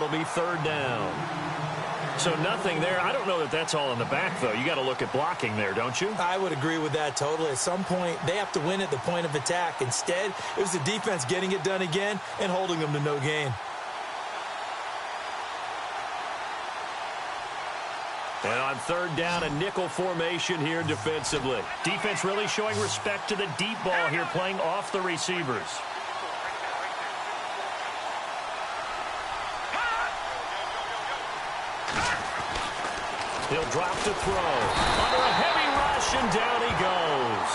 it'll be third down. So nothing there. I don't know that that's all in the back, though. You got to look at blocking there, don't you? I would agree with that totally. At some point, they have to win at the point of attack. Instead, it was the defense getting it done again and holding them to no gain. And on third down, a nickel formation here defensively. Defense really showing respect to the deep ball here, playing off the receivers. He'll drop to throw. Under a heavy rush, and down he goes.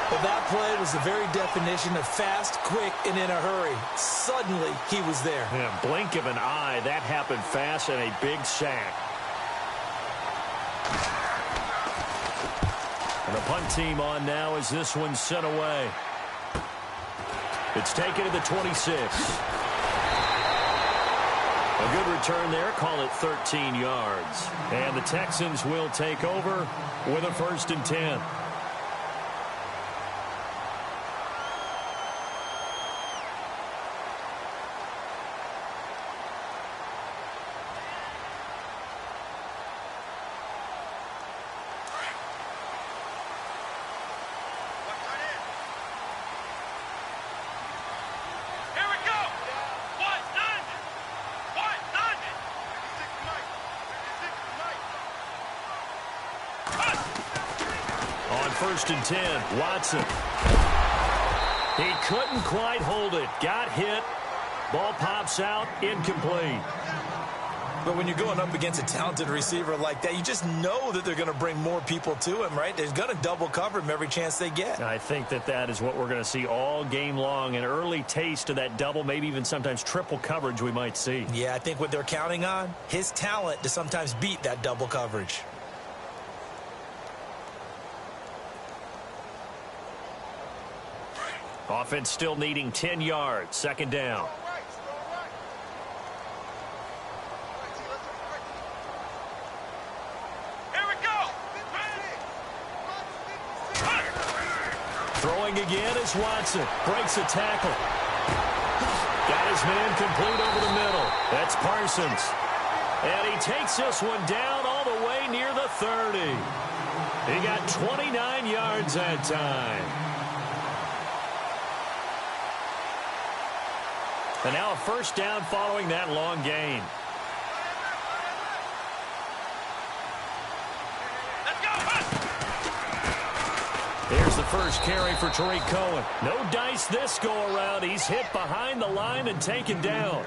Well, that play was the very definition of fast, quick, and in a hurry. Suddenly, he was there. Yeah, blink of an eye. That happened fast, and a big sack. And the punt team on now as this one's sent away. It's taken to the 26. A good return there. Call it 13 yards. And the Texans will take over with a 1st and 10. On 1st and 10, Watson. He couldn't quite hold it. Got hit. Ball pops out, incomplete. But when you're going up against a talented receiver like that, you just know that they're going to bring more people to him, right? They're going to double cover him every chance they get. I think that is what we're going to see all game long. An early taste of that double, maybe even sometimes triple coverage we might see. Yeah, I think what they're counting on, his talent to sometimes beat that double coverage. Offense still needing 10 yards. 2nd down. Here we go. Throwing again is Watson. Breaks a tackle. Got his man complete over the middle. That's Parsons. And he takes this one down all the way near the 30. He got 29 yards that time. And now a 1st down following that long gain. Here's the first carry for Tariq Cohen. No dice this go-around. He's hit behind the line and taken down.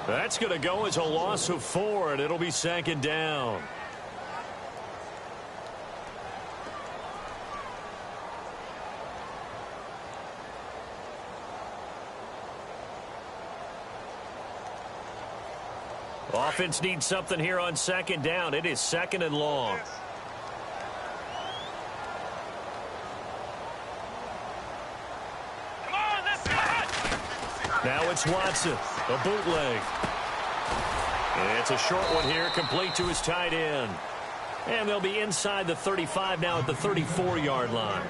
That's going to go as a loss of 4, and it'll be 2nd down. Offense needs something here on 2nd down. It is 2nd and long. Come on, let's go. Now it's Watson, a bootleg. And it's a short one here, complete to his tight end. And they'll be inside the 35 now at the 34-yard line.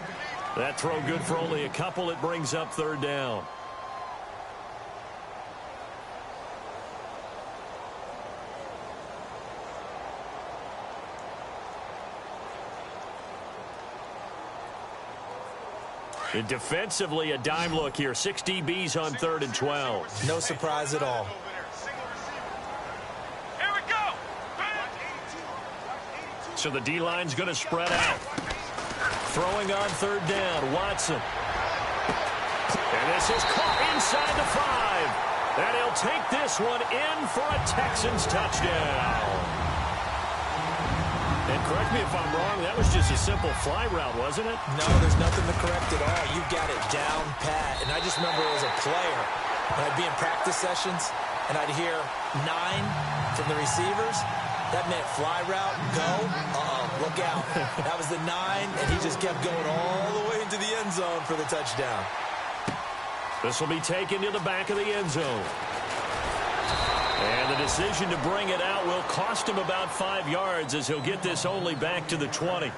That throw good for only a couple. It brings up 3rd down. And defensively, a dime look here. 6 DBs on 3rd and 12. No surprise at all. Here we go. So the D-line's going to spread out. Throwing on 3rd down, Watson. And this is caught inside the 5. And he'll take this one in for a Texans touchdown. And correct me if I'm wrong, that was just a simple fly route, wasn't it? No, there's nothing to correct at all. You've got it down pat. And I just remember as a player, when I'd be in practice sessions and I'd hear 9 from the receivers, that meant fly route, go, look out. That was the 9, and he just kept going all the way into the end zone for the touchdown. This will be taken to the back of the end zone. And the decision to bring it out will cost him about 5 yards as he'll get this only back to the 20.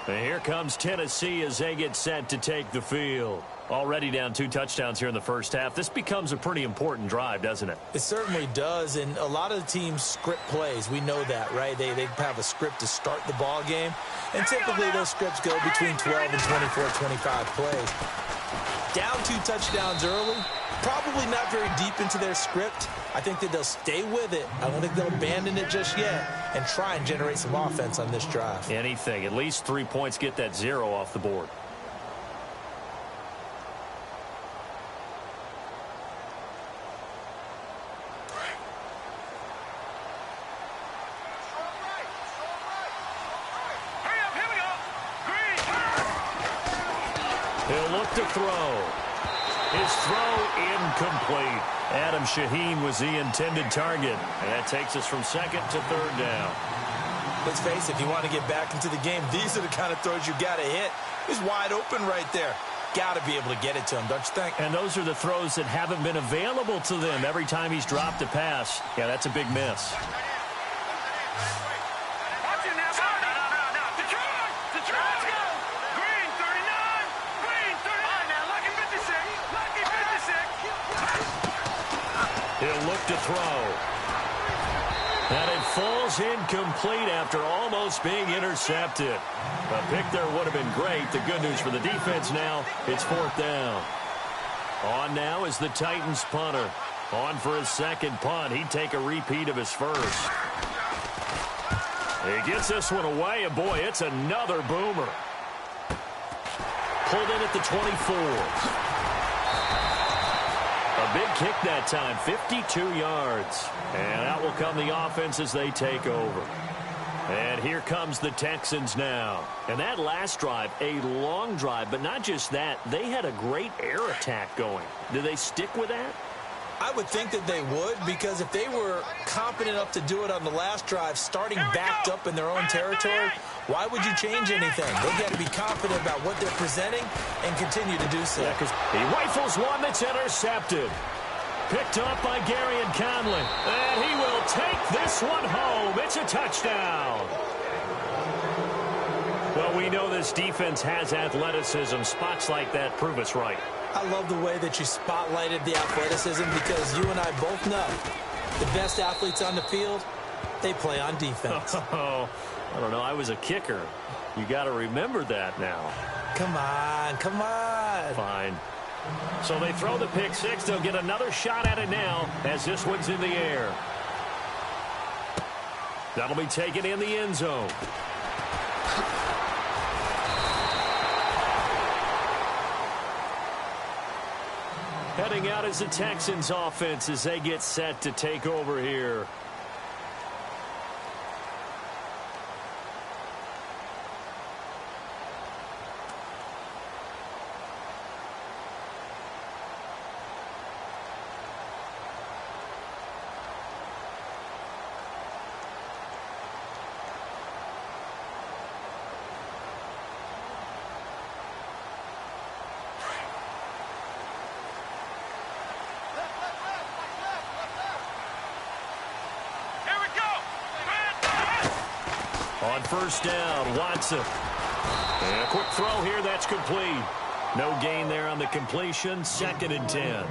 And here comes Tennessee as they get set to take the field. Already down 2 touchdowns here in the first half. This becomes a pretty important drive, doesn't it? It certainly does, and a lot of the teams script plays. We know that, right? They have a script to start the ball game, and typically those scripts go between 12 and 24, 25 plays. Down 2 touchdowns early, probably not very deep into their script. I think that they'll stay with it. I don't think they'll abandon it just yet and try and generate some offense on this drive. Anything. At least 3 points, get that 0 off the board. He'll look to throw. His throw incomplete. Adam Shaheen was the intended target. And that takes us from 2nd to 3rd down. Let's face it, if you want to get back into the game, these are the kind of throws you got to hit. He's wide open right there. Got to be able to get it to him, don't you think? And those are the throws that haven't been available to them every time he's dropped a pass. Yeah, that's a big miss. He'll look to throw. And it falls incomplete after almost being intercepted. A pick there would have been great. The good news for the defense now, it's 4th down. On now is the Titans punter. On for his 2nd punt. He'd take a repeat of his first. He gets this one away, and boy, it's another boomer. Pulled in at the 24. A big kick that time, 52 yards. And out will come the offense as they take over. And here comes the Texans now. And that last drive, a long drive, but not just that. They had a great air attack going. Do they stick with that? I would think that they would, because if they were confident enough to do it on the last drive, starting backed up in their own territory, why would you change anything? They've got to be confident about what they're presenting and continue to do so. Yeah, because he rifles one that's intercepted. Picked up by Gary and Conley. And he will take this one home. It's a touchdown. Well, we know this defense has athleticism. Spots like that prove us right. I love the way that you spotlighted the athleticism, because you and I both know the best athletes on the field, they play on defense. Oh, I don't know. I was a kicker. You got to remember that now. Come on, come on. Fine. So they throw the pick six. They'll get another shot at it now as this one's in the air. That'll be taken in the end zone. Heading out is the Texans offense as they get set to take over here. On first down, Watson. And a quick throw here, that's complete. No gain there on the completion, 2nd and 10.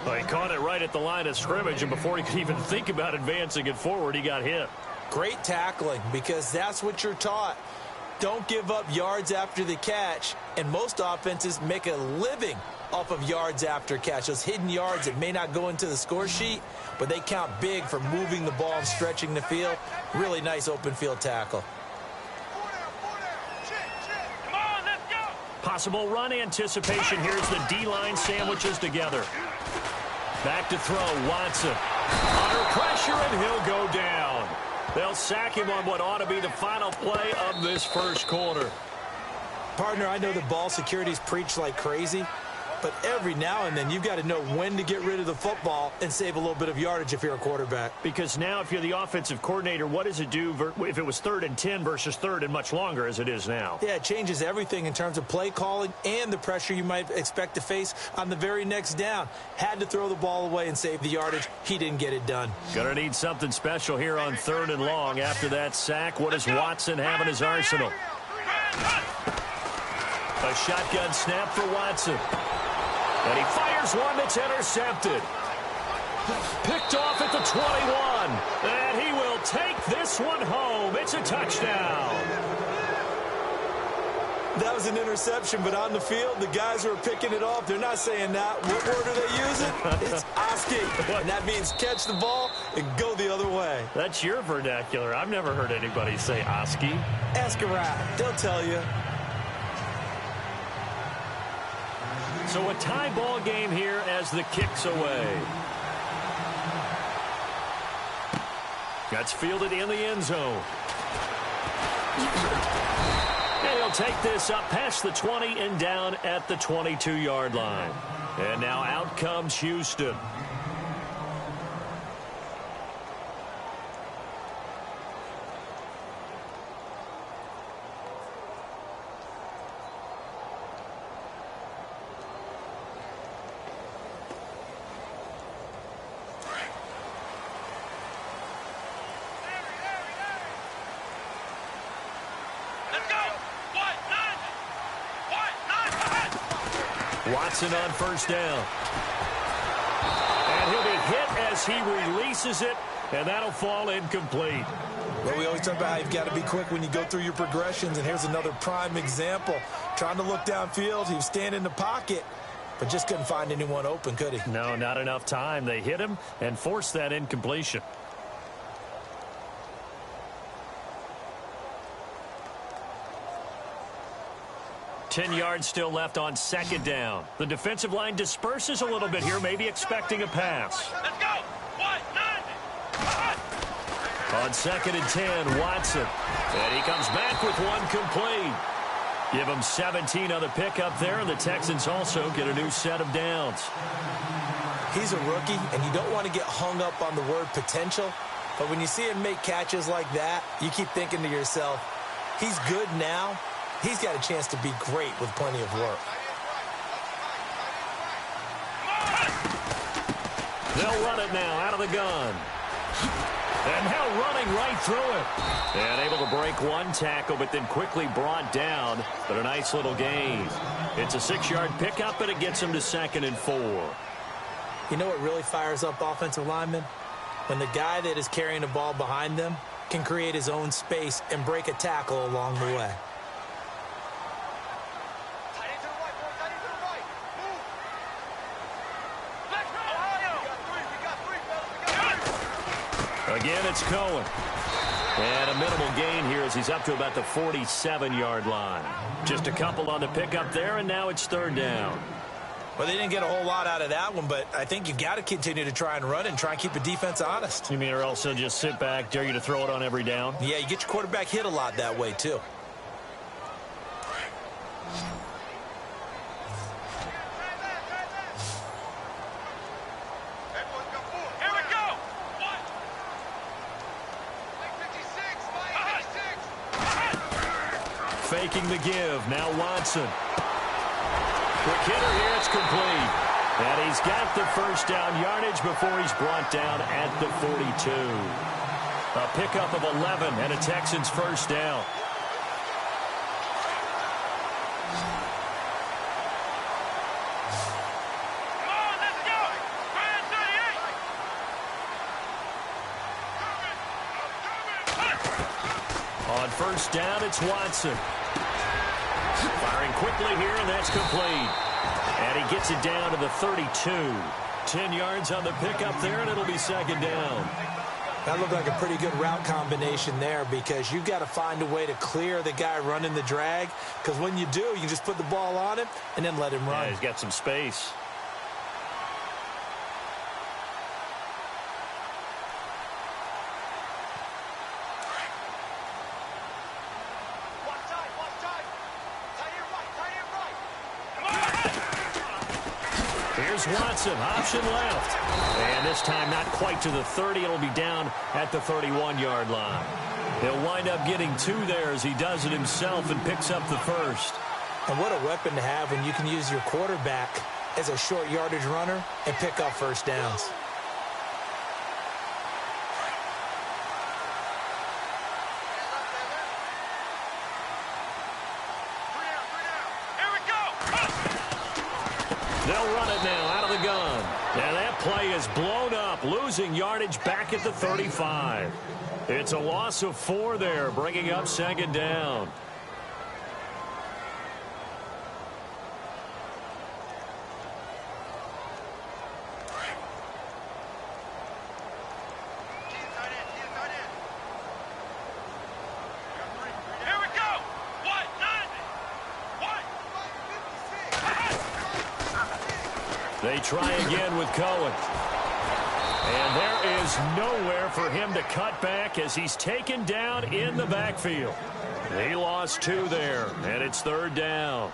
Well, he caught it right at the line of scrimmage, and before he could even think about advancing it forward, he got hit. Great tackling, because that's what you're taught. Don't give up yards after the catch, and most offenses make a living off of yards after catch. Those hidden yards that may not go into the score sheet, but they count big for moving the ball and stretching the field. Really nice open field tackle. Possible run anticipation. Here's the D-line sandwiches together. Back to throw, Watson. Under pressure, and he'll go down. They'll sack him on what ought to be the final play of this first quarter. Partner, I know the ball security's preached like crazy, but every now and then you've got to know when to get rid of the football and save a little bit of yardage if you're a quarterback. Because now if you're the offensive coordinator, what does it do if it was 3rd and 10 versus 3rd and much longer as it is now? Yeah, it changes everything in terms of play calling and the pressure you might expect to face on the very next down. Had to throw the ball away and save the yardage. He didn't get it done. Gonna need something special here on 3rd and long. After that sack, what does Watson have in his arsenal? A shotgun snap for Watson. And he fires one that's intercepted. Picked off at the 21. And he will take this one home. It's a touchdown. That was an interception, but on the field, the guys who are picking it off, they're not saying that. What word are they using? It's Oski. And that means catch the ball and go the other way. That's your vernacular. I've never heard anybody say Oski. Ask around. They'll tell you. So a tie ball game here as the kick's away. That's fielded in the end zone. And he'll take this up past the 20 and down at the 22-yard line. And now out comes Houston. Watson on first down. And he'll be hit as he releases it, and that'll fall incomplete. Well, we always talk about how you've got to be quick when you go through your progressions, and here's another prime example. Trying to look downfield, he was standing in the pocket, but just couldn't find anyone open, could he? No, not enough time. They hit him and forced that incompletion. 10 yards still left on second down. The defensive line disperses a little bit here, maybe expecting a pass. Let's go. 1-9. On second and 10, Watson. And he comes back with one complete. Give him 17 on the pickup there, and the Texans also get a new set of downs. He's a rookie, and you don't want to get hung up on the word potential. But when you see him make catches like that, you keep thinking to yourself, he's good now. He's got a chance to be great with plenty of work. They'll run it now out of the gun. And now running right through it. And able to break one tackle, but then quickly brought down. But a nice little gain. It's a 6-yard pickup, and it gets him to 2nd and 4. You know what really fires up offensive linemen? When the guy that is carrying the ball behind them can create his own space and break a tackle along the way. Again, it's Cohen. And a minimal gain here as he's up to about the 47-yard line. Just a couple on the pickup there, and now it's 3rd down. Well, they didn't get a whole lot out of that one, but I think you've got to continue to try and run and try and keep the defense honest. You mean or else they'll just sit back, dare you to throw it on every down? Yeah, you get your quarterback hit a lot that way, too. Faking the give. Now Watson. Quick hitter here. It's complete. And he's got the first down yardage before he's brought down at the 42. A pickup of 11 and a Texans first down. On first down, it's Watson. Firing quickly here, and that's complete. And he gets it down to the 32. 10 yards on the pickup there, and it'll be 2nd down. That looked like a pretty good route combination there because you've got to find a way to clear the guy running the drag, because when you do, you just put the ball on him and then let him run. Yeah, he's got some space. Watson, option left. And this time not quite to the 30. It'll be down at the 31-yard line. He'll wind up getting 2 there as he does it himself and picks up the first. And what a weapon to have when you can use your quarterback as a short yardage runner and pick up first downs. They'll run it is blown up, losing yardage back at the 35. It's a loss of 4 there, bringing up second down. They try again with Cohen. And there is nowhere for him to cut back as he's taken down in the backfield. He lost 2 there, and it's third down.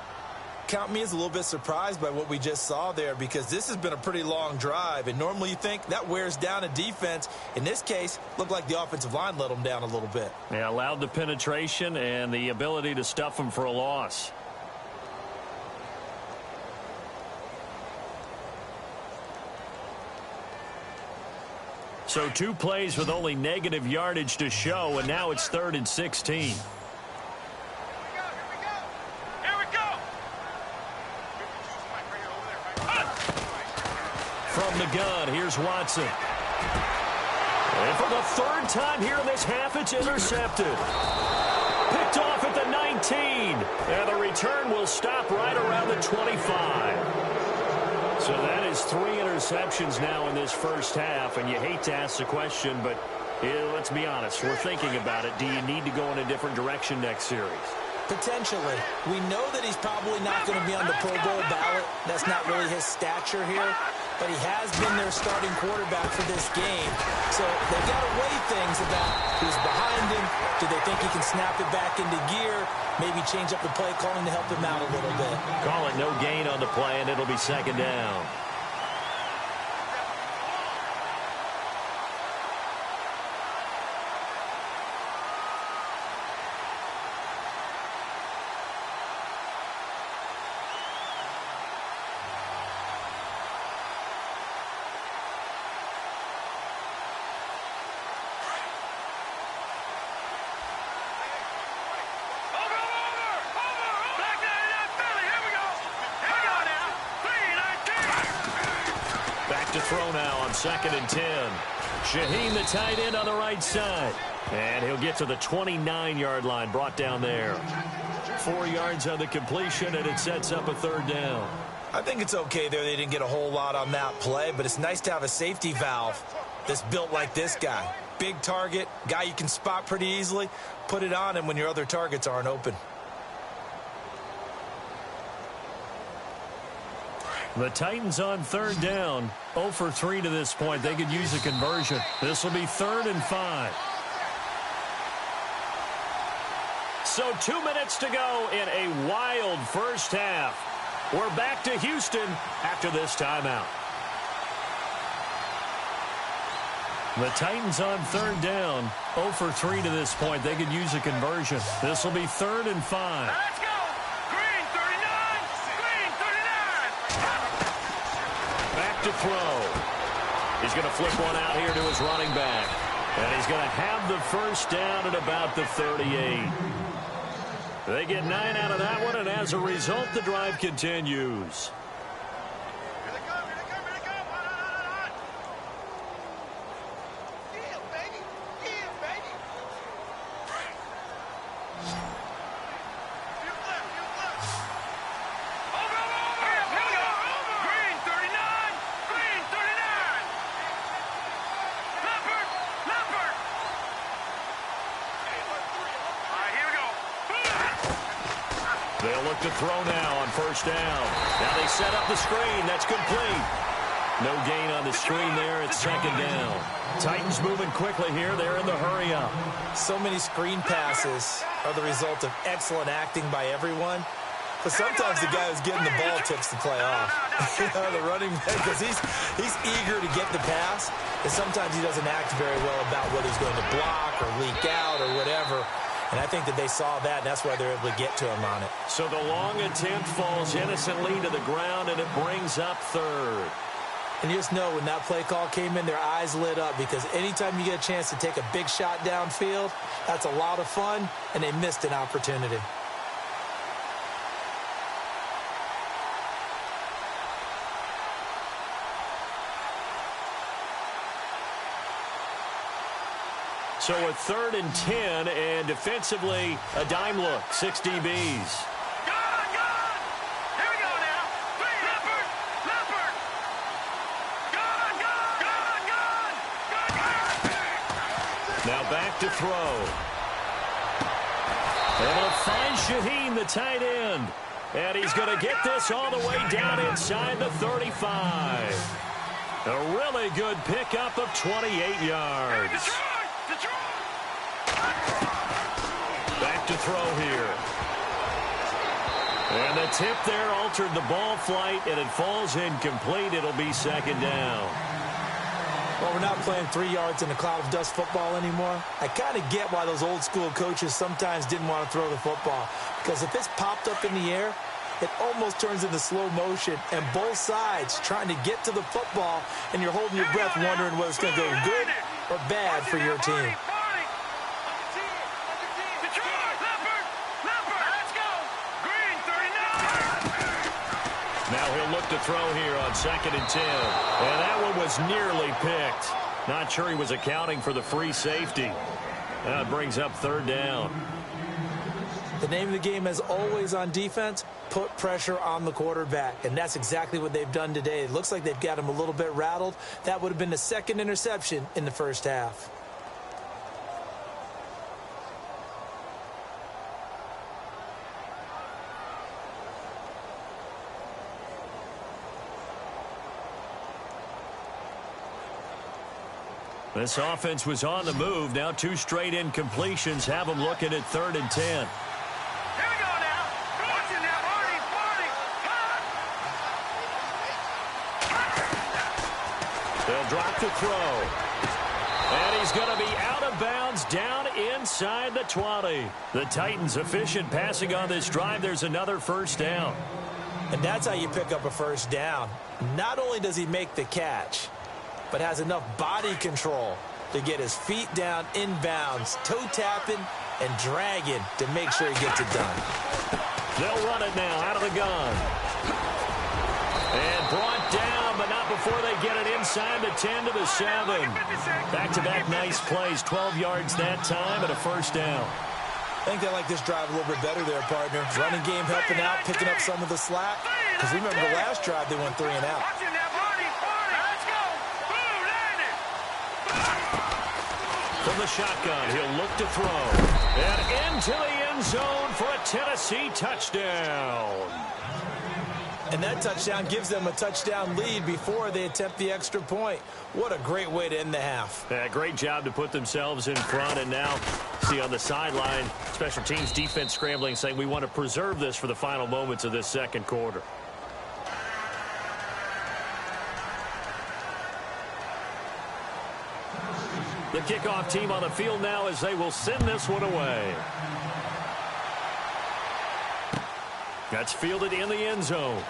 Count me as a little bit surprised by what we just saw there, because this has been a pretty long drive, and normally you think that wears down a defense. In this case, looked like the offensive line let them down a little bit. Yeah, allowed the penetration and the ability to stuff them for a loss. So 2 plays with only negative yardage to show, and now it's 3rd and 16. From the gun, here's Watson. And for the 3rd time here in this half, it's intercepted. Picked off at the 19. And the return will stop right around the 25. So that is 3 interceptions now in this first half, and you hate to ask the question, but let's be honest, we're thinking about it. Do you need to go in a different direction next series? Potentially. We know that he's probably not going to be on the Pro Bowl ballot. That's not really his stature here, but he has been their starting quarterback for this game. So they've got to weigh things about who's behind him. Do they think he can snap it back into gear? Maybe change up the play calling to help him out a little bit. Call it no gain on the play, and it'll be second down. To throw now on 2nd and 10. Shaheen, the tight end, on the right side. And he'll get to the 29-yard line, brought down there. 4 yards on the completion, and it sets up a 3rd down. I think it's okay there. They didn't get a whole lot on that play, but it's nice to have a safety valve that's built like this guy. Big target, guy you can spot pretty easily. Put it on him when your other targets aren't open. The Titans on 3rd down, 0 for 3 to this point. They could use a conversion. This will be 3rd and 5. So 2 minutes to go in a wild first half. We're back to Houston after this timeout. The Titans on 3rd down, 0 for 3 to this point. They could use a conversion. This will be 3rd and 5. Let's go! Green 39! Green 39! Back to throw. He's going to flip one out here to his running back. And he's going to have the first down at about the 38. They get 9 out of that one, and as a result, the drive continues. They'll look to throw now on first down. Now they set up the screen. That's complete. No gain on the screen there. It's second down. Titans moving quickly here. They're in the hurry up. So many screen passes are the result of excellent acting by everyone. But sometimes the guy who's getting the ball tips the play off. The running back, because he's eager to get the pass. And sometimes he doesn't act very well about what he's going to block or leak out or whatever. And I think that they saw that, and that's why they're able to get to him on it. So the long attempt falls innocently to the ground, and it brings up third. And you just know when that play call came in, their eyes lit up, because anytime you get a chance to take a big shot downfield, that's a lot of fun, and they missed an opportunity. So a 3rd and 10, and defensively, a dime look, 6 DBs. Gone! Here we go now. Leopard! Gone! Now back to throw. Able to find Shaheen, the tight end. And he's going to get this all the way down inside the 35. A really good pickup of 28 yards. Back to throw here. And the tip there altered the ball flight, and it falls incomplete. It'll be 2nd down. Well, we're not playing 3 yards in a cloud of dust football anymore. I kind of get why those old school coaches sometimes didn't want to throw the football. Because if it's popped up in the air, it almost turns into slow motion, and both sides trying to get to the football, and you're holding your breath wondering whether it's going to go good or bad for your team. Now he'll look to throw here on 2nd and 10. And that one was nearly picked. Not sure he was accounting for the free safety. That brings up 3rd down. The name of the game, as always on defense, put pressure on the quarterback. And that's exactly what they've done today. It looks like they've got him a little bit rattled. That would have been the 2nd interception in the first half. This offense was on the move. Now 2 straight incompletions have them looking at 3rd and 10. Here we go now. Watching that party. They'll drop the throw. And he's going to be out of bounds down inside the 20. The Titans efficient passing on this drive. There's another 1st down. And that's how you pick up a 1st down. Not only does he make the catch, but has enough body control to get his feet down inbounds, toe tapping and dragging to make sure he gets it done. They'll run it now out of the gun. And brought down, but not before they get it inside the 10 to the 7. Back-to-back nice plays, 12 yards that time and a 1st down. I think they like this drive a little bit better there, partner. Running game helping out, picking up some of the slack. Because remember the last drive, they went 3 and out. From the shotgun, he'll look to throw. And into the end zone for a Tennessee touchdown. And that touchdown gives them a touchdown lead before they attempt the extra point. What a great way to end the half. Yeah, great job to put themselves in front. And now, see on the sideline, special teams defense scrambling, saying we want to preserve this for the final moments of this 2nd quarter. The kickoff team on the field now as they will send this one away. That's fielded in the end zone.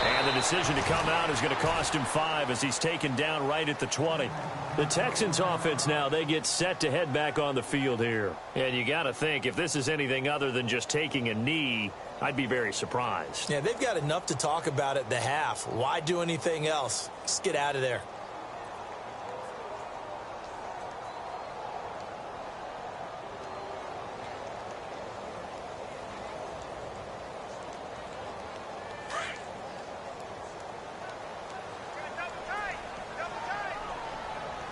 And the decision to come out is going to cost him 5 as he's taken down right at the 20. The Texans offense now, they get set to head back on the field here. And you got to think, if this is anything other than just taking a knee, I'd be very surprised. Yeah, they've got enough to talk about at the half. Why do anything else? Just get out of there.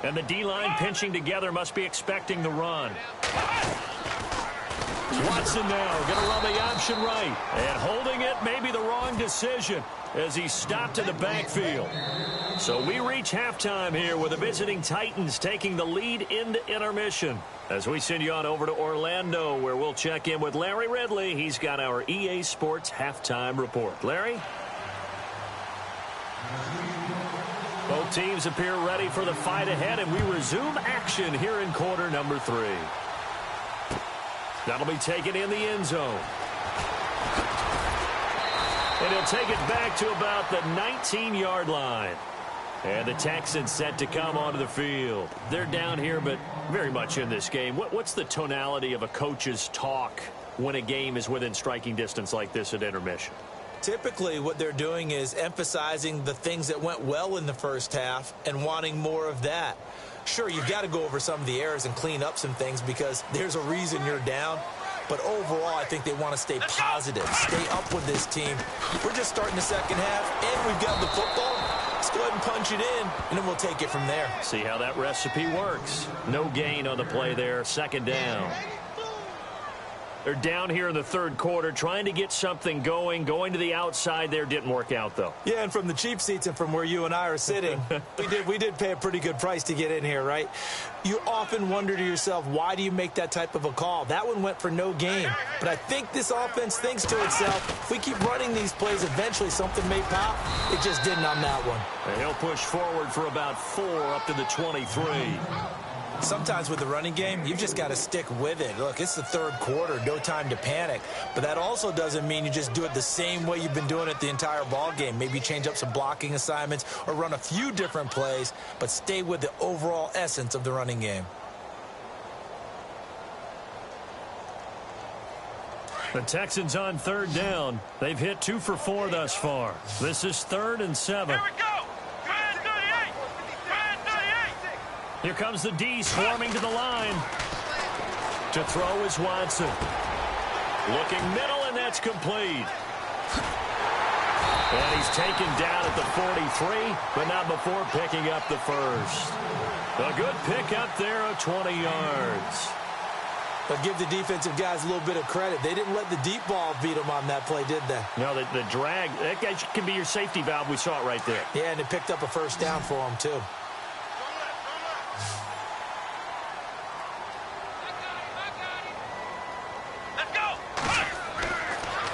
And the D-line pinching together must be expecting the run. Watson now going to run the option right. And holding it may be the wrong decision as he stopped in the backfield. So we reach halftime here with the visiting Titans taking the lead into intermission. As we send you on over to Orlando, where we'll check in with Larry Ridley. He's got our EA Sports halftime report. Larry? Both teams appear ready for the fight ahead, and we resume action here in quarter number 3. That'll be taken in the end zone. And he'll take it back to about the 19-yard line. And the Texans set to come onto the field. They're down here, but very much in this game. What's the tonality of a coach's talk when a game is within striking distance like this at intermission? Typically, what they're doing is emphasizing the things that went well in the first half and wanting more of that. Sure, you've got to go over some of the errors and clean up some things because there's a reason you're down. But overall, I think they want to stay positive, stay up with this team. We're just starting the second half, and we've got the football. Let's go ahead and punch it in, and then we'll take it from there. See how that recipe works. No gain on the play there, second down. They're down here in the third quarter, trying to get something going. Going to the outside there didn't work out, though. Yeah, and from the cheap seats and from where you and I are sitting, we did pay a pretty good price to get in here, right? You often wonder to yourself, why do you make that type of a call? That one went for no gain. But I think this offense thinks to itself, if we keep running these plays, eventually something may pop. It just didn't on that one. And he'll push forward for about 4 up to the 23. Sometimes with the running game, you've just got to stick with it. Look, it's the third quarter, no time to panic. But that also doesn't mean you just do it the same way you've been doing it the entire ball game. Maybe change up some blocking assignments or run a few different plays, but stay with the overall essence of the running game. The Texans on third down. They've hit 2 for 4 thus far. This is 3rd and 7. Here we go. Grand 38. Grand 38. Here comes the D swarming to the line. To throw is Watson. Looking middle, and that's complete. And he's taken down at the 43, but not before picking up the first. A good pickup there of 20 yards. But give the defensive guys a little bit of credit. They didn't let the deep ball beat them on that play, did they? No, the drag, that can be your safety valve. We saw it right there. Yeah, and it picked up a first down for them, too.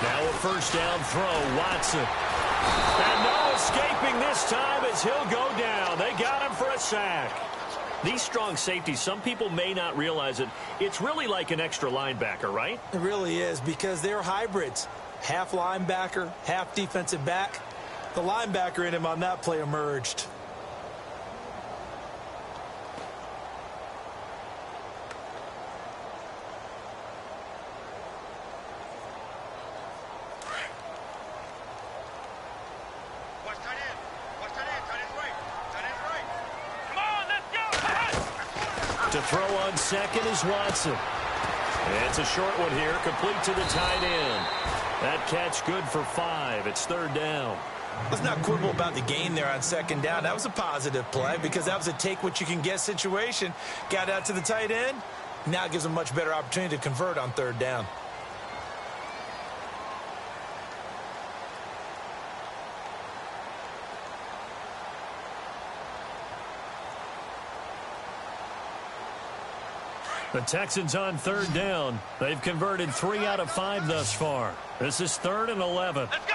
Now a first down throw, Watson. And no escaping this time as he'll go down. They got him for a sack. These strong safeties, some people may not realize it. It's really like an extra linebacker, right? It really is, because they're hybrids. Half linebacker, half defensive back. The linebacker in him on that play emerged. To throw on second is Watson. It's a short one here, complete to the tight end. That catch good for 5. It's 3rd down. Let's not quibble about the gain there on second down. That was a positive play because that was a take-what-you-can-get situation. Got out to the tight end. Now it gives them a much better opportunity to convert on 3rd down. The Texans on 3rd down. They've converted 3 out of 5 thus far. This is 3rd and 11. Let's go.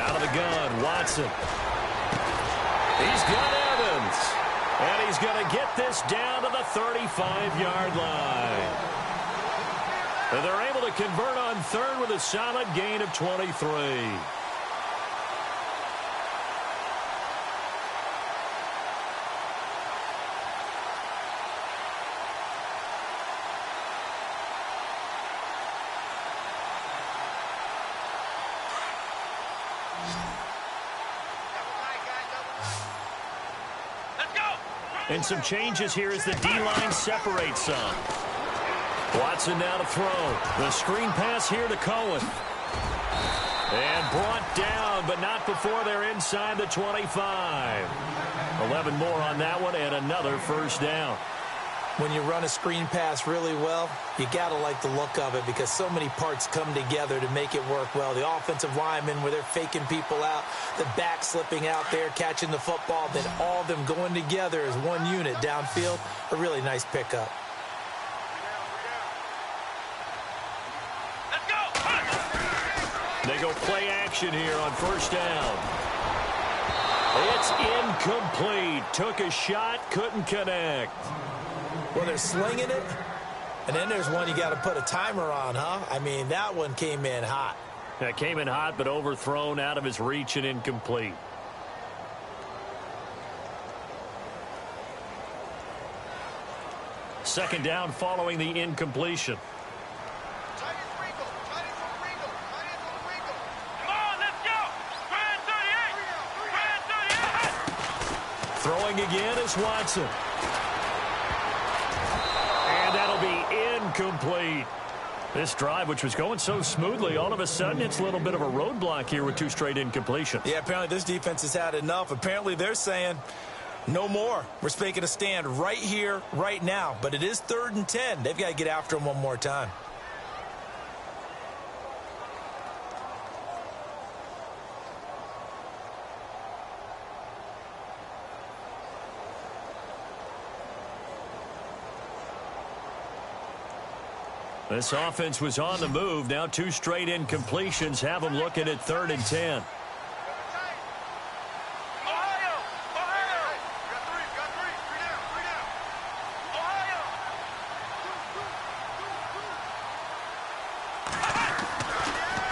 Out of the gun, Watson. He's got Evans. And he's going to get this down to the 35-yard line. And they're able to convert on 3rd with a solid gain of 23. And some changes here as the D-line separates some. Watson now to throw. The screen pass here to Cohen. And brought down, but not before they're inside the 25. 11 more on that one, and another first down. When you run a screen pass really well, you got to like the look of it because so many parts come together to make it work well. The offensive linemen, where they're faking people out, the back slipping out there, catching the football, then all of them going together as one unit downfield. A really nice pickup. Let's go. They go play action here on first down. It's incomplete. Took a shot, couldn't connect. Well, they're slinging it, and then there's one you got to put a timer on, huh? I mean, that one came in hot. That came in hot, but overthrown, out of his reach, and incomplete. Second down following the incompletion. Come on, let's go. Grand 38. Grand Throwing again is Watson. And that'll be incomplete. This drive, which was going so smoothly, all of a sudden it's a little bit of a roadblock here with 2 straight incompletions. Yeah, apparently this defense has had enough. Apparently they're saying, no more. We're making a stand right here, right now. But it is 3rd and 10. They've got to get after him one more time. This offense was on the move. Now 2 straight incompletions have them looking at 3rd and 10.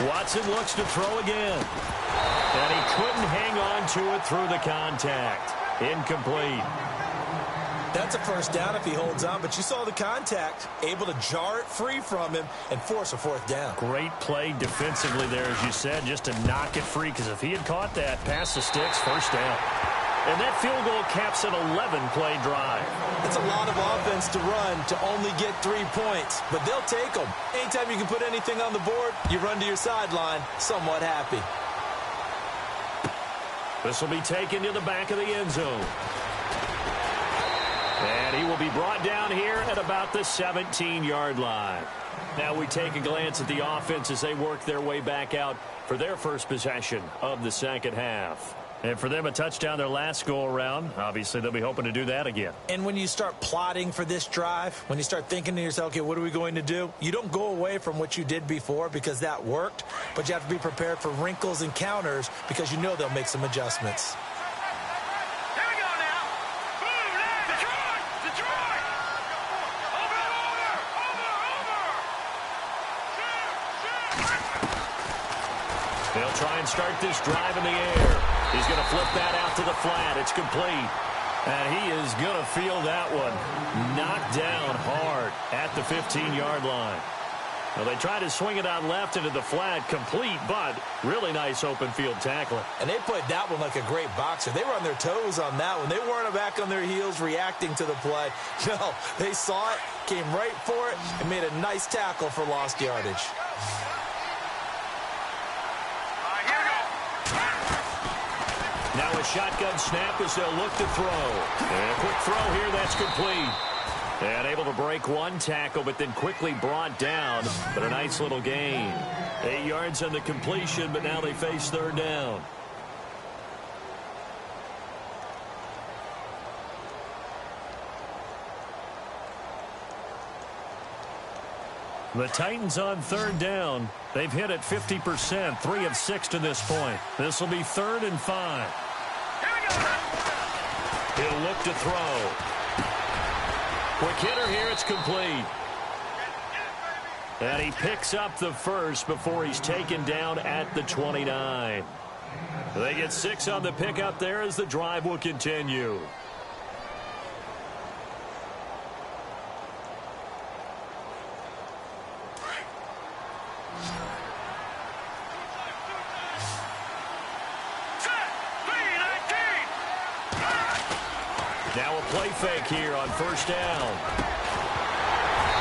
Watson looks to throw again. And he couldn't hang on to it through the contact. Incomplete. That's a first down if he holds on, but you saw the contact, able to jar it free from him and force a 4th down. Great play defensively there, as you said, just to knock it free, because if he had caught that, past the sticks, first down. And that field goal caps an 11-play drive. It's a lot of offense to run to only get 3 points, but they'll take them. Anytime you can put anything on the board, you run to your sideline somewhat happy. This will be taken to the back of the end zone. And he will be brought down here at about the 17-yard line. Now we take a glance at the offense as they work their way back out for their first possession of the second half. And for them, a touchdown their last go-around. Obviously, they'll be hoping to do that again. And when you start plotting for this drive, when you start thinking to yourself, okay, what are we going to do? You don't go away from what you did before because that worked, but you have to be prepared for wrinkles and counters because you know they'll make some adjustments. They'll try and start this drive in the air. He's going to flip that out to the flat. It's complete. And he is going to feel that one knocked down hard at the 15-yard line. Well, they try to swing it out left into the flat, complete, but really nice open field tackling. And they played that one like a great boxer. They were on their toes on that one. They weren't back on their heels reacting to the play. No, they saw it, came right for it, and made a nice tackle for lost yardage. Now a shotgun snap as they'll look to throw. And a quick throw here, that's complete. And able to break one tackle, but then quickly brought down. But a nice little gain. 8 yards on the completion, but now they face 3rd down. The Titans on 3rd down. They've hit it 50%, 3 of 6 to this point. This will be 3rd and 5. He'll look to throw. Quick hitter here, it's complete. And he picks up the first before he's taken down at the 29. They get 6 on the pickup there as the drive will continue. Now a play fake here on 1st down.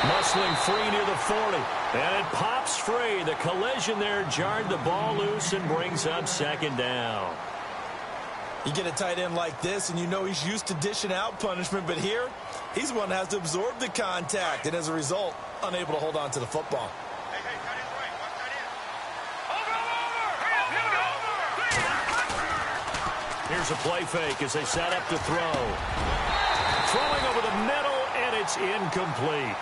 Muscling free near the 40. And it pops free. The collision there jarred the ball loose and brings up 2nd down. You get a tight end like this, and you know he's used to dishing out punishment, but here, he's one that has to absorb the contact, and as a result, unable to hold on to the football. Here's a play fake as they set up to throw. Throwing over the middle, and it's incomplete.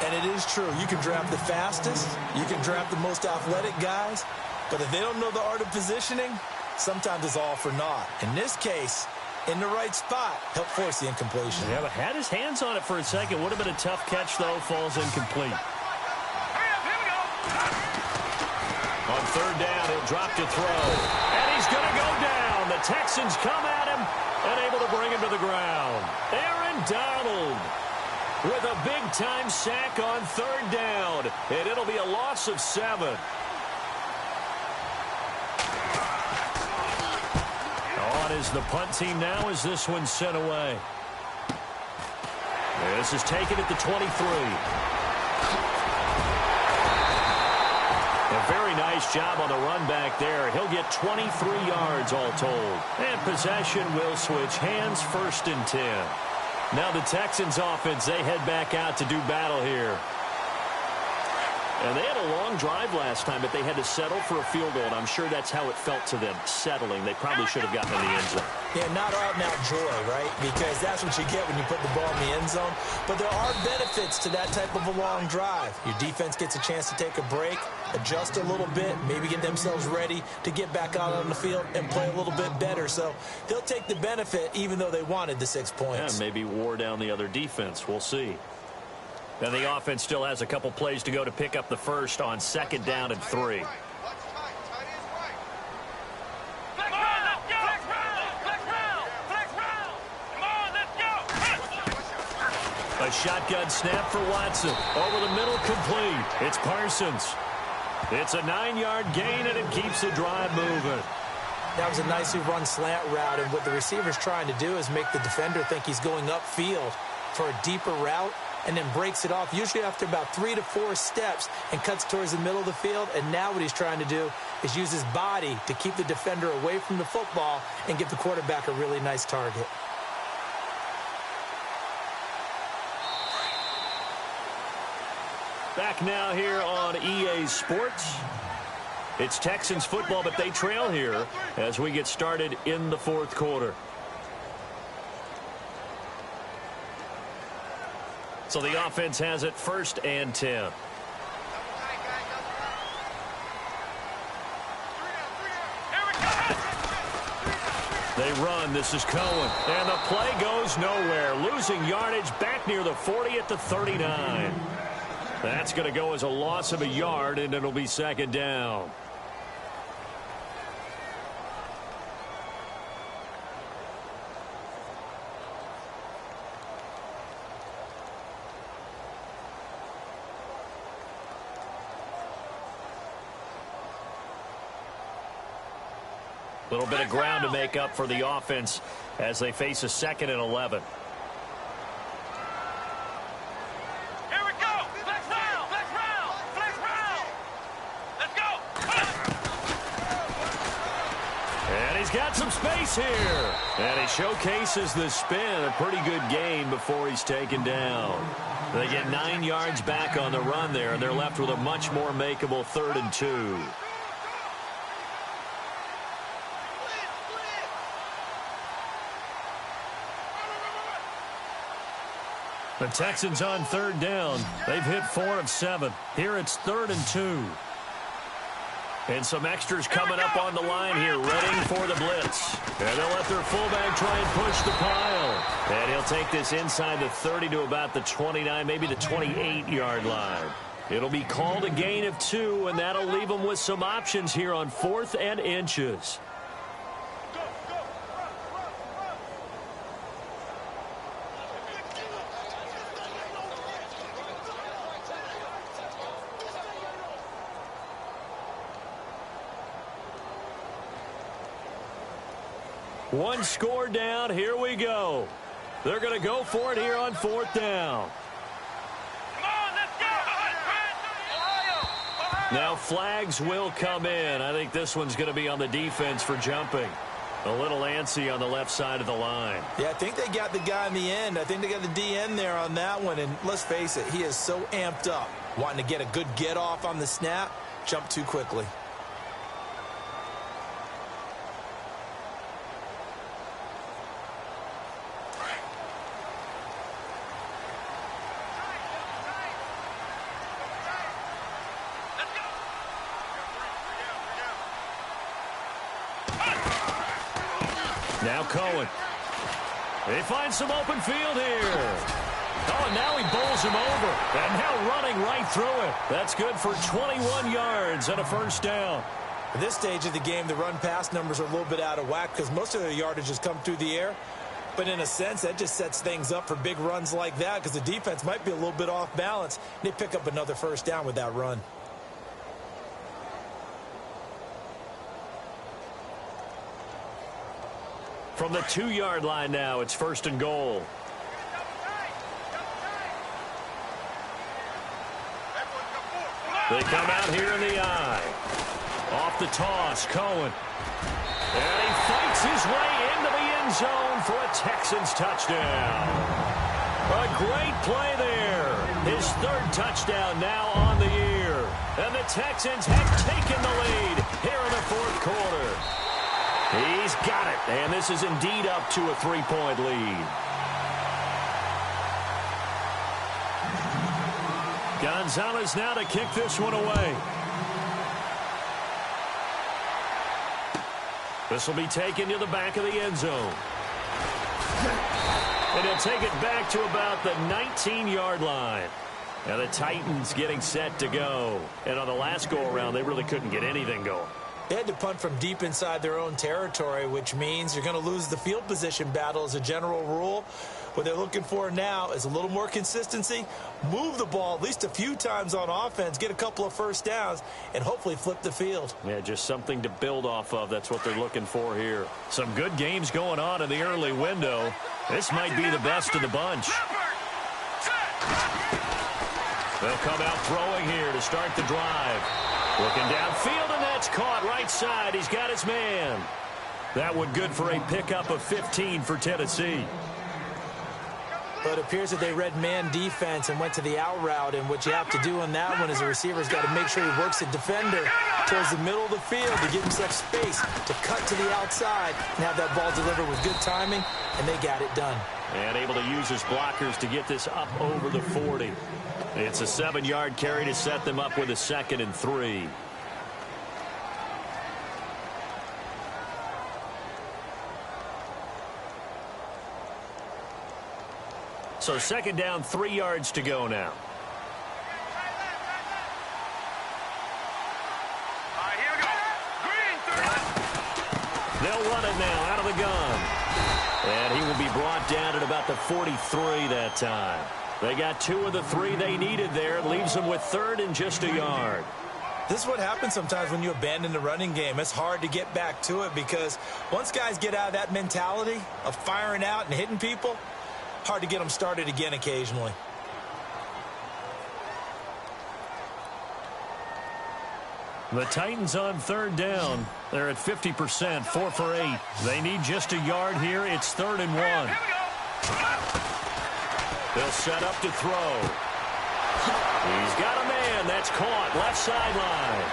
And it is true. You can draft the fastest. You can draft the most athletic guys. But if they don't know the art of positioning, sometimes it's all for naught. In this case, in the right spot, help force the incompletion. Yeah, but had his hands on it for a second. Would have been a tough catch, though. Falls incomplete. On 3rd down, he'll drop to throw. And he's going to go down. The Texans come at him and able to bring him to the ground. Aaron Donald with a big-time sack on 3rd down. And it'll be a loss of 7. Oh, on is the punt team now as this one's sent away. This is taken at the 23. A very nice job on the run back there. He'll get 23 yards all told. And possession will switch hands, 1st and 10. Now the Texans offense, they head back out to do battle here. And they had a long drive last time, but they had to settle for a field goal, and I'm sure that's how it felt to them, settling. They probably should have gotten in the end zone. Yeah, not out-and-out joy, right? Because that's what you get when you put the ball in the end zone. But there are benefits to that type of a long drive. Your defense gets a chance to take a break, adjust a little bit, maybe get themselves ready to get back out on the field and play a little bit better. So they'll take the benefit even though they wanted the 6 points. Yeah, maybe wore down the other defense. We'll see. And the offense still has a couple plays to go to pick up the first on 2nd down and 3. A shotgun snap for Watson. Over the middle, complete. It's Parsons. It's a 9-yard gain, and it keeps the drive moving. That was a nicely run slant route, and what the receiver's trying to do is make the defender think he's going upfield for a deeper route, and then breaks it off, usually after about 3 to 4 steps, and cuts towards the middle of the field. And now what he's trying to do is use his body to keep the defender away from the football and give the quarterback a really nice target. Back now here on EA Sports. It's Texans football, but they trail here as we get started in the 4th quarter. So the offense has it 1st and 10. They run. This is Cohen. And the play goes nowhere. Losing yardage back near the 40 at the 39. That's going to go as a loss of a yard, and it'll be 2nd down. A little bit of ground to make up for the offense as they face a 2nd and 11. Here we go. Flex round. Flex round. Flex round. Let's go. And he's got some space here. And he showcases the spin. A pretty good gain before he's taken down. They get 9 yards back on the run there, and they're left with a much more makeable 3rd and 2. The Texans on 3rd down. They've hit 4 of 7. Here it's 3rd and 2. And some extras coming up on the line here, ready for the blitz. And they'll let their fullback try and push the pile. And he'll take this inside the 30 to about the 29, maybe the 28-yard line. It'll be called a gain of 2, and that'll leave them with some options here on 4th and inches. One score down. Here we go. They're going to go for it here on 4th down. Come on, let's go. Now flags will come in. I think this one's going to be on the defense for jumping. A little antsy on the left side of the line. Yeah, I think they got the guy in the end. I think they got the DN there on that one. And let's face it, he is so amped up, wanting to get a good get off on the snap, jump too quickly. Now Cohen. They find some open field here. Oh, and now he bowls him over. And now running right through it. That's good for 21 yards and a 1st down. At this stage of the game, the run-pass numbers are a little bit out of whack because most of their yardage has come through the air. But in a sense, that just sets things up for big runs like that because the defense might be a little bit off balance. They pick up another 1st down with that run. From the 2-yard line now, it's 1st and goal. They come out here in the eye. Off the toss, Cohen. And he fights his way into the end zone for a Texans touchdown. A great play there. His 3rd touchdown now on the year. And the Texans have taken the lead here in the 4th quarter. He's got it. And this is indeed up to a 3-point lead. Gonzalez now to kick this one away. This will be taken to the back of the end zone. And he'll take it back to about the 19-yard line. Now the Titans getting set to go. And on the last go-around, they really couldn't get anything going. They had to punt from deep inside their own territory, which means you're going to lose the field position battle as a general rule. What they're looking for now is a little more consistency, move the ball at least a few times on offense, get a couple of first downs, and hopefully flip the field. Yeah, just something to build off of. That's what they're looking for here. Some good games going on in the early window. This might be the best of the bunch. They'll come out throwing here to start the drive. Looking downfield, and that's caught right side. He's got his man. That one good for a pickup of 15 for Tennessee. But it appears that they read man defense and went to the out route, and what you have to do on that one is the receiver's got to make sure he works the defender towards the middle of the field to give himself space to cut to the outside and have that ball delivered with good timing, and they got it done. And able to use his blockers to get this up over the 40. It's a 7-yard carry to set them up with a 2nd and 3. So 2nd down, 3 yards to go now. Here we go. Green, 30. They'll run it now out of the gun. And he will be brought down at about the 43 that time. They got 2 of the 3 they needed there. It leaves them with 3rd and just a yard. This is what happens sometimes when you abandon the running game. It's hard to get back to it because once guys get out of that mentality of firing out and hitting people, hard to get them started again occasionally. The Titans on 3rd down. They're at 50%, 4 for 8. They need just a yard here. It's 3rd and 1. They'll set up to throw. He's got a man. That's caught. Left sideline.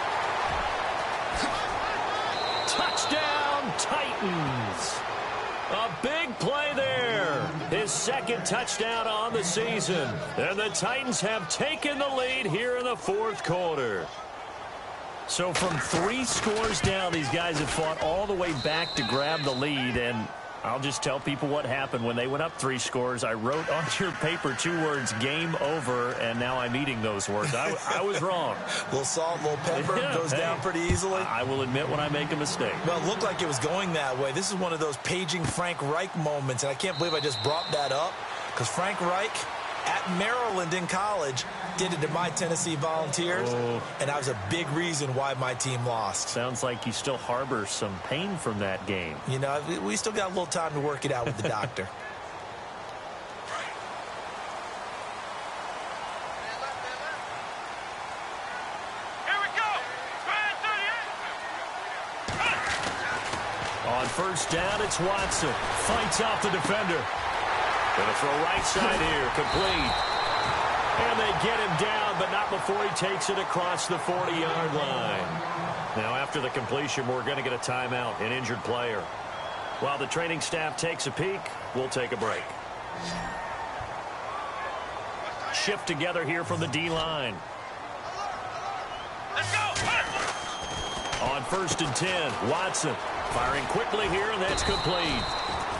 Touchdown, Titans. A big play there. His 2nd touchdown on the season. And the Titans have taken the lead here in the 4th quarter. So from 3 scores down, these guys have fought all the way back to grab the lead. And I'll just tell people what happened when they went up 3 scores. I wrote on your paper 2 words, game over, and now I'm eating those words. I was wrong. A little salt, a little pepper, goes down pretty easily. I will admit when I make a mistake. Well, it looked like it was going that way. This is one of those paging Frank Reich moments, and I can't believe I just brought that up because Frank Reich at Maryland in college did it to my Tennessee Volunteers, and that was a big reason why my team lost. Sounds like you still harbor some pain from that game. You know, we still got a little time to work it out with the doctor. Here we go. On 1st down, it's Watson. Fights off the defender. Gonna throw right side here, complete. And they get him down, but not before he takes it across the 40-yard line. Now, after the completion, we're going to get a timeout, an injured player. While the training staff takes a peek, we'll take a break. Shift together here from the D-line. Let's go. On 1st and 10, Watson firing quickly here, and that's complete.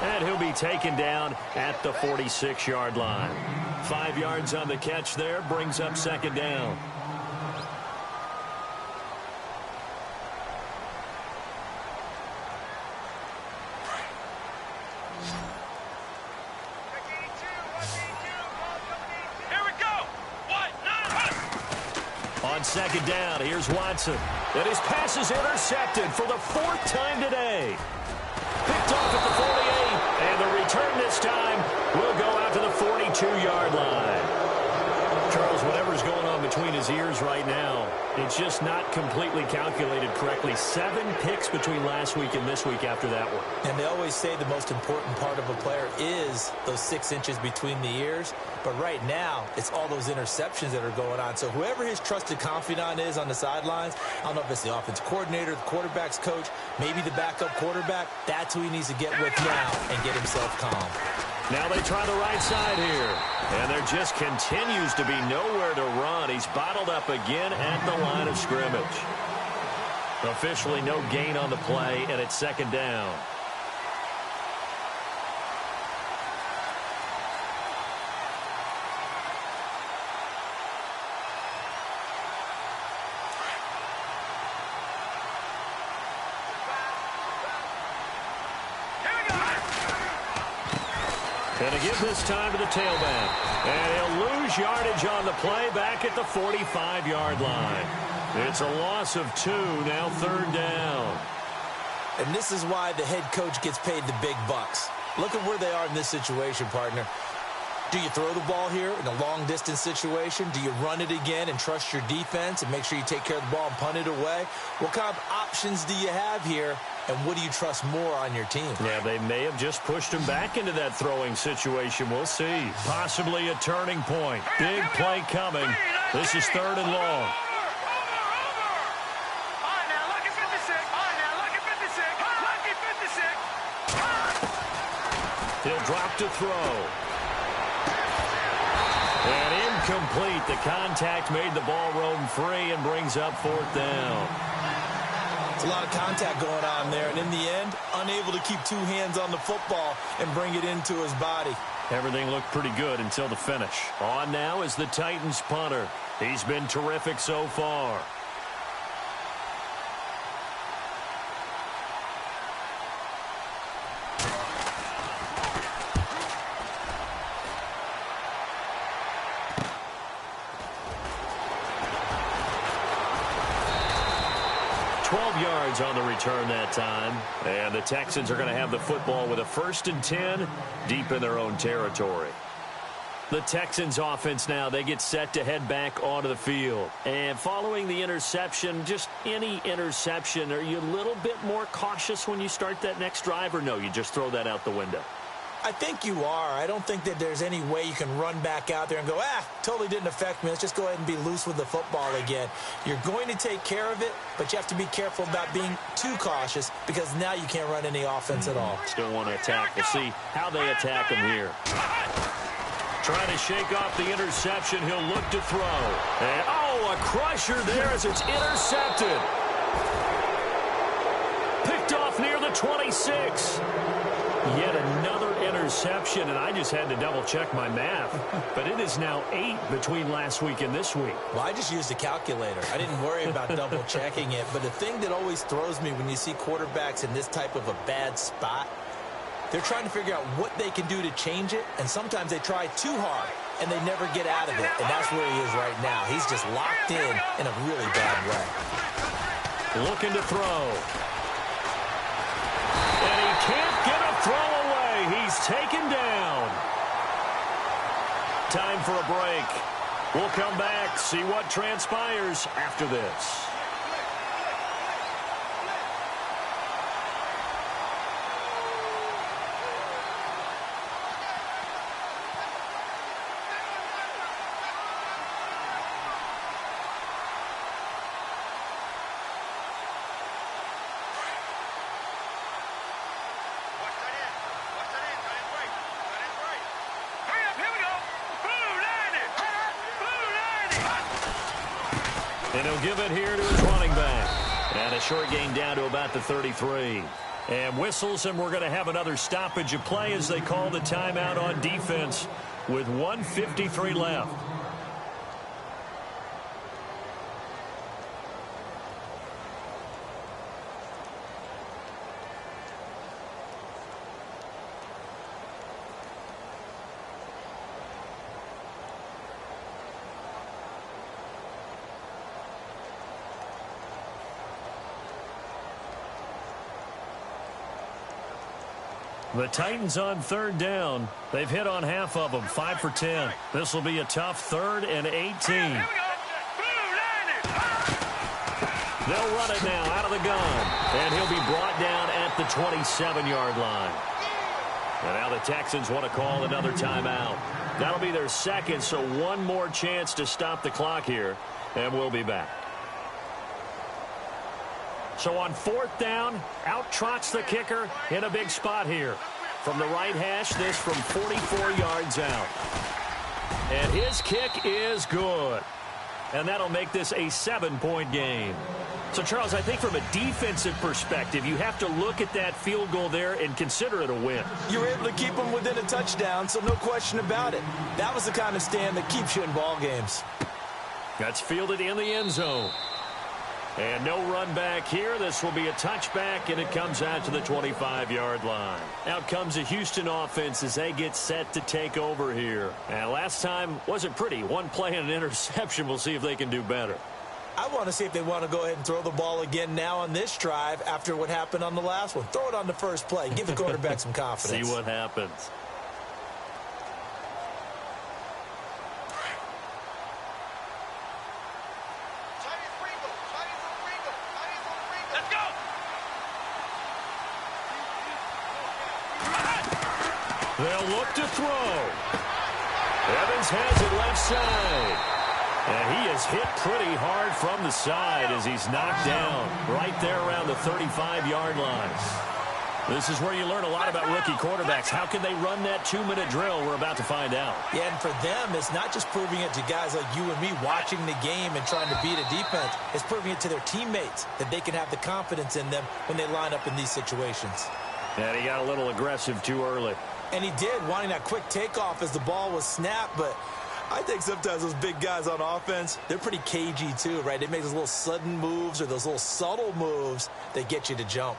And he'll be taken down at the 46-yard line. 5 yards on the catch there, brings up 2nd down. Here we go. On 2nd down, here's Watson. And his pass is intercepted for the 4th time today. Picked off at the 48. between his ears right now. It's just not completely calculated correctly. 7 picks between last week and this week after that one. And they always say the most important part of a player is those 6 inches between the ears. But right now, it's all those interceptions that are going on. So whoever his trusted confidant is on the sidelines, I don't know if it's the offense coordinator, the quarterback's coach, maybe the backup quarterback, that's who he needs to get with now and get himself calm. Now they try the right side here. And there just continues to be nowhere to run. He's bottled up again at the line of scrimmage. Officially no gain on the play, and it's 2nd down. And to give this time to the tailback. And he'll lose yardage on the play back at the 45-yard line. It's a loss of 2, now 3rd down. And this is why the head coach gets paid the big bucks. Look at where they are in this situation, partner. Do you throw the ball here in a long-distance situation? Do you run it again and trust your defense and make sure you take care of the ball and punt it away? What kind of options do you have here, and what do you trust more on your team? Yeah, they may have just pushed him back into that throwing situation. We'll see. Possibly a turning point. Big play coming. This is 3rd and long. He'll drop to throw. And incomplete. The contact made the ball roam free and brings up 4th down. It's a lot of contact going on there, and in the end, unable to keep 2 hands on the football and bring it into his body. Everything looked pretty good until the finish. On now is the Titans punter. He's been terrific so far. Yards on the return that time. And the Texans are going to have the football with a 1st and 10 deep in their own territory. The Texans offense now, they get set to head back onto the field. And following the interception, just any interception, are you a little bit more cautious when you start that next drive, or no, you just throw that out the window? I think you are. I don't think that there's any way you can run back out there and go, totally didn't affect me. Let's just go ahead and be loose with the football again. You're going to take care of it, but you have to be careful about being too cautious because now you can't run any offense at all. Still want to attack. We'll see how they attack him here. Trying to shake off the interception. He'll look to throw. And, a crusher there as it's intercepted. Picked off near the 26. Yet another interception, and I just had to double-check my math. But it is now 8 between last week and this week. Well, I just used a calculator. I didn't worry about double-checking it. But the thing that always throws me when you see quarterbacks in this type of a bad spot, they're trying to figure out what they can do to change it, and sometimes they try too hard, and they never get out of it. And that's where he is right now. He's just locked in a really bad way. Looking to throw. And he can't get a throw away. He's taken down. Time for a break. We'll come back, see what transpires after this. And he'll give it here to his running back. And a short gain down to about the 33. And whistles, and we're going to have another stoppage of play as they call the timeout on defense with 1:53 left. The Titans on 3rd down. They've hit on half of them, 5 for 10. This will be a tough 3rd and 18. They'll run it now out of the gun. And he'll be brought down at the 27-yard line. And now the Texans want to call another timeout. That'll be their second, so one more chance to stop the clock here. And we'll be back. So on 4th down, out trots the kicker in a big spot here. From the right hash, this from 44 yards out. And his kick is good. And that'll make this a 7-point game. So, Charles, I think from a defensive perspective, you have to look at that field goal there and consider it a win. You were able to keep them within a touchdown, so no question about it. That was the kind of stand that keeps you in ball games. That's fielded in the end zone. And no run back here. This will be a touchback, and it comes out to the 25-yard line. Out comes the Houston offense as they get set to take over here. And last time wasn't pretty. One play and an interception. We'll see if they can do better. I want to see if they want to go ahead and throw the ball again now on this drive after what happened on the last one. Throw it on the first play. Give the quarterback some confidence. See what happens. Let's go! They'll look to throw. Evans has it left side. And he is hit pretty hard from the side as he's knocked down right there around the 35-yard line. This is where you learn a lot about rookie quarterbacks. How can they run that 2-minute drill? We're about to find out. Yeah, and for them, it's not just proving it to guys like you and me watching the game and trying to beat a defense. It's proving it to their teammates that they can have the confidence in them when they line up in these situations. And he got a little aggressive too early. And he did, wanting that quick takeoff as the ball was snapped, but I think sometimes those big guys on offense, they're pretty cagey too, right? They make those little sudden moves or those little subtle moves that get you to jump.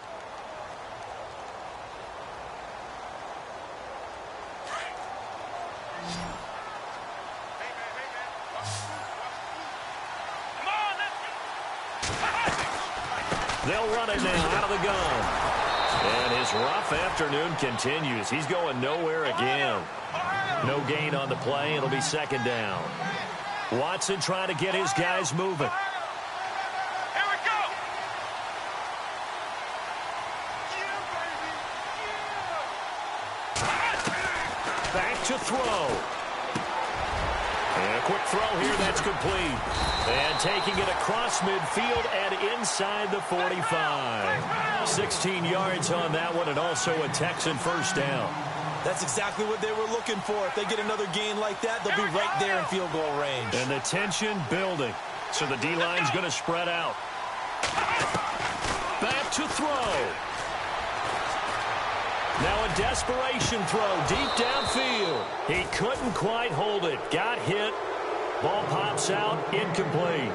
They'll run it now out of the gun. And his rough afternoon continues. He's going nowhere again. No gain on the play. It'll be 2nd down. Watson trying to get his guys moving. Here we go! Back to throw. And a quick throw here. That's complete. And taking it across midfield and inside the 45. 16 yards on that one, and also a Texan first down. That's exactly what they were looking for. If they get another gain like that, they'll be right there in field goal range. And the tension building. So the D-line's going to spread out. Back to throw. Now a desperation throw deep downfield. He couldn't quite hold it. Got hit. Ball pops out. Incomplete.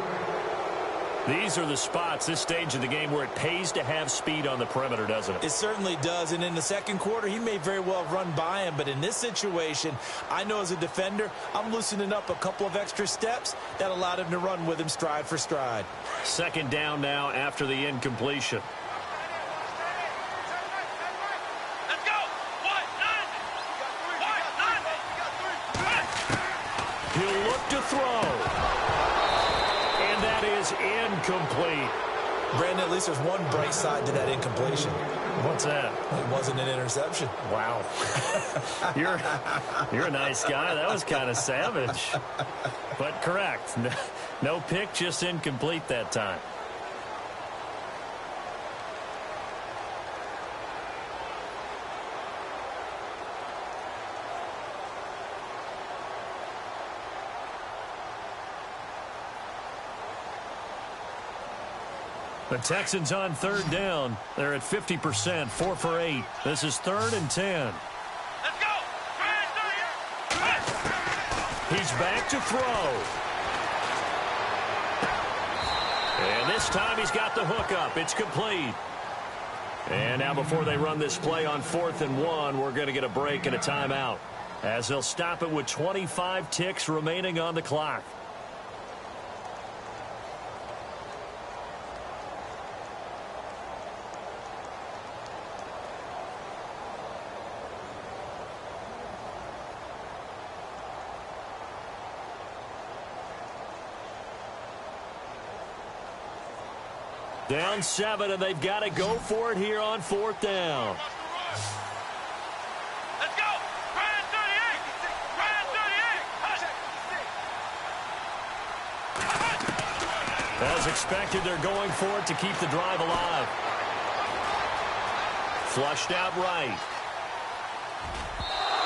These are the spots, this stage of the game, where it pays to have speed on the perimeter, doesn't it? It certainly does. And in the second quarter, he may very well run by him. But in this situation, I know as a defender, I'm loosening up a couple of extra steps that allowed him to run with him stride for stride. 2nd down now after the incompletion. Let's go! He'll look to throw. And that is incomplete. Brandon, at least there's one bright side to that incompletion. What's that? It wasn't an interception. Wow. You're a nice guy. That was kind of savage. But correct. No pick, just incomplete that time. The Texans on 3rd down. They're at 50%, 4 for 8. This is 3rd and 10. Let's go! He's back to throw. And this time he's got the hook up. It's complete. And now before they run this play on 4th and 1, we're going to get a break and a timeout, as they'll stop it with 25 ticks remaining on the clock. Down 7, and they've got to go for it here on 4th down. Let's go. Ryan 38. Ryan 38. As expected, they're going for it to keep the drive alive. Flushed out right.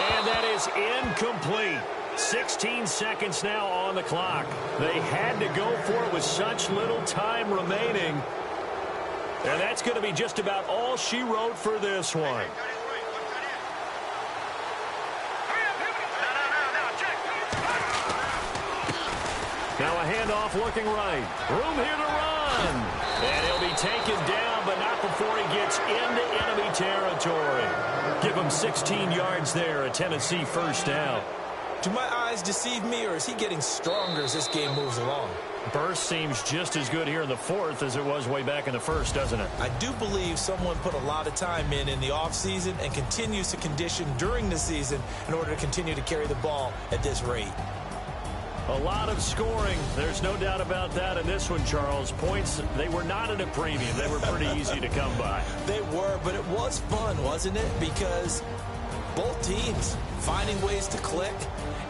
And that is incomplete. 16 seconds now on the clock. They had to go for it with such little time remaining. And that's going to be just about all she wrote for this one. Now a handoff looking right. Room here to run. And he'll be taken down, but not before he gets into enemy territory. Give him 16 yards there, a Tennessee first down. Do my eyes deceive me, or is he getting stronger as this game moves along? Burst seems just as good here in the 4th as it was way back in the 1st, doesn't it? I do believe someone put a lot of time in the offseason and continues to condition during the season in order to continue to carry the ball at this rate. A lot of scoring. There's no doubt about that in this one, Charles. Points, they were not at a premium. They were pretty easy to come by. They were, but it was fun, wasn't it? Because both teams finding ways to click.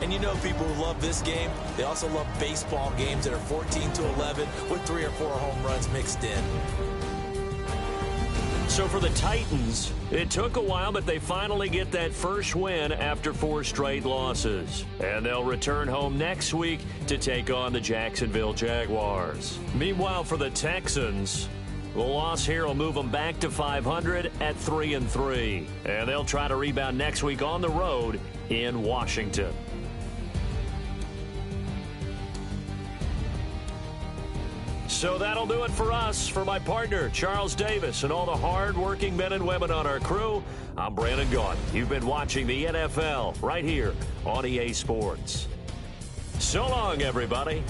And you know people who love this game, they also love baseball games that are 14-11 with 3 or 4 home runs mixed in. So for the Titans, it took a while, but they finally get that first win after 4 straight losses. And they'll return home next week to take on the Jacksonville Jaguars. Meanwhile, for the Texans, the loss here will move them back to 500 at 3-3. And they'll try to rebound next week on the road in Washington. So that'll do it for us. For my partner, Charles Davis, and all the hard-working men and women on our crew, I'm Brandon Gaudin. You've been watching the NFL right here on EA Sports. So long, everybody.